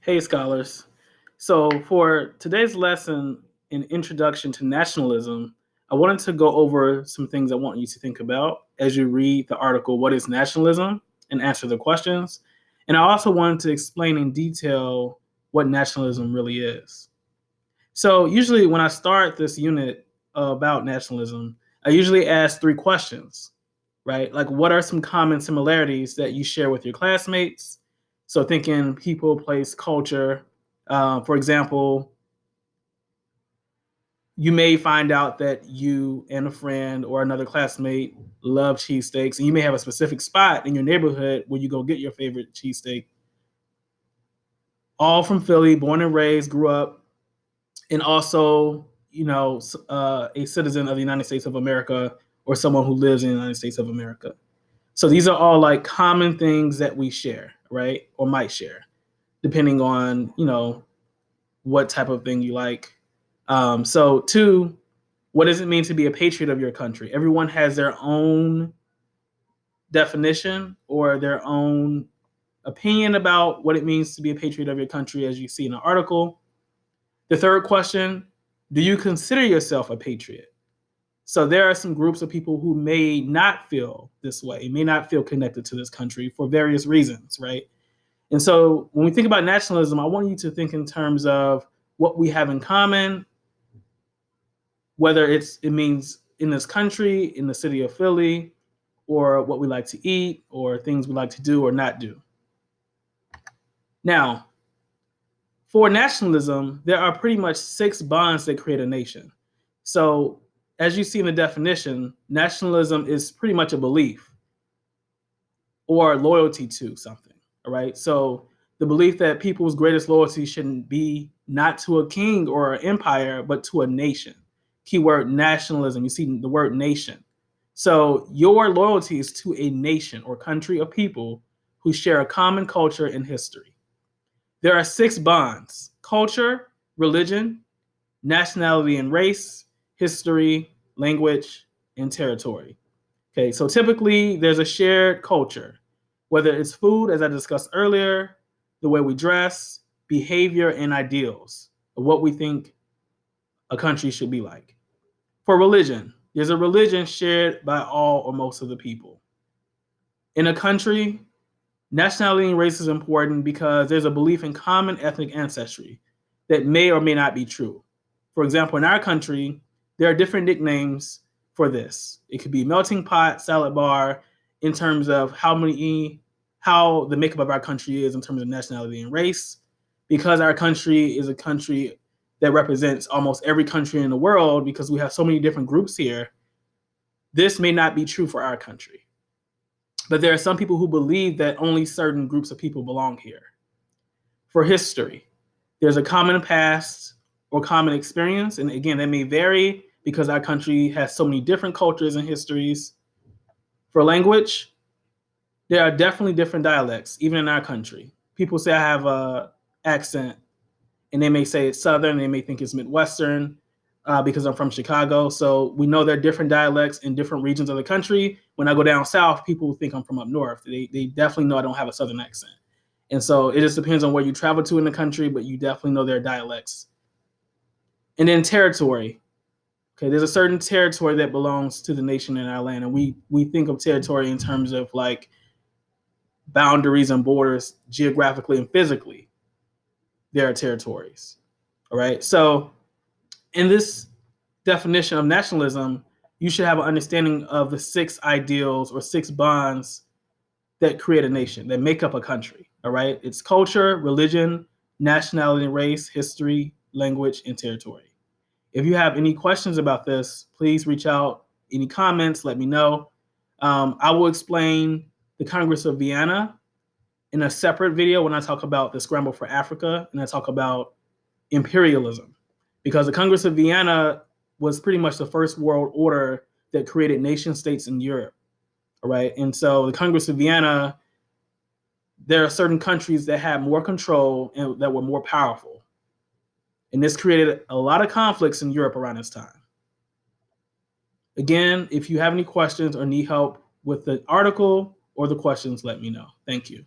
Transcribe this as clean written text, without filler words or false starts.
Hey, scholars. So, for today's lesson in Introduction to Nationalism, I wanted to go over some things I want you to think about as you read the article, What is Nationalism? And answer the questions. And I also wanted to explain in detail what nationalism really is. So, usually when I start this unit about nationalism, I usually ask three questions, right? Like, what are some common similarities that you share with your classmates? So, thinking people, place, culture. For example, you may find out that you and a friend or another classmate love cheesesteaks, and you may have a specific spot in your neighborhood where you go get your favorite cheesesteak. All from Philly, born and raised, grew up, and also, a citizen of the United States of America or someone who lives in the United States of America. So these are all like common things that we share, right? Or might share, depending on, what type of thing you like. So two, what does it mean to be a patriot of your country? Everyone has their own definition or their own opinion about what it means to be a patriot of your country, as you see in the article. The third question, do you consider yourself a patriot? So there are some groups of people who may not feel this way, may not feel connected to this country for various reasons, right? And so when we think about nationalism, I want you to think in terms of what we have in common, whether it means in this country, in the city of Philly, or what we like to eat, or things we like to do or not do. Now, for nationalism, there are pretty much 6 bonds that create a nation. So, as you see in the definition, nationalism is pretty much a belief or loyalty to something, all right? So, the belief that people's greatest loyalty shouldn't be not to a king or an empire, but to a nation. Keyword nationalism. You see the word nation. So, your loyalty is to a nation or country of people who share a common culture and history. There are 6 bonds: culture, religion, nationality and race, history, language, and territory. Okay, so typically there's a shared culture, whether it's food, as I discussed earlier, the way we dress, behavior, and ideals of what we think a country should be like. For religion, there's a religion shared by all or most of the people. In a country, nationality and race is important because there's a belief in common ethnic ancestry that may or may not be true. For example, in our country, there are different nicknames for this. It could be melting pot, salad bar, in terms of how the makeup of our country is in terms of nationality and race. Because our country is a country that represents almost every country in the world, because we have so many different groups here, this may not be true for our country. But there are some people who believe that only certain groups of people belong here. For history, there's a common past or common experience. And again, that may vary because our country has so many different cultures and histories. For language, there are definitely different dialects, even in our country. People say I have an accent, and they may say it's Southern, they may think it's Midwestern, because I'm from Chicago. So we know there are different dialects in different regions of the country. When I go down south, people think I'm from up north. They definitely know I don't have a Southern accent. And so it just depends on where you travel to in the country, but you definitely know there are dialects. And then territory. Okay, there's a certain territory that belongs to the nation in our land. And we think of territory in terms of like boundaries and borders geographically and physically. There are territories. All right. So in this definition of nationalism, you should have an understanding of the 6 ideals or 6 bonds that create a nation, that make up a country. All right. It's culture, religion, nationality and race, history, language, and territory. If you have any questions about this, please reach out. Any comments, let me know. I will explain the Congress of Vienna in a separate video when I talk about the scramble for Africa and I talk about imperialism, because the Congress of Vienna was pretty much the first world order that created nation states in Europe. All right. And so the Congress of Vienna, there are certain countries that had more control and that were more powerful. And this created a lot of conflicts in Europe around this time. Again, if you have any questions or need help with the article or the questions, let me know. Thank you.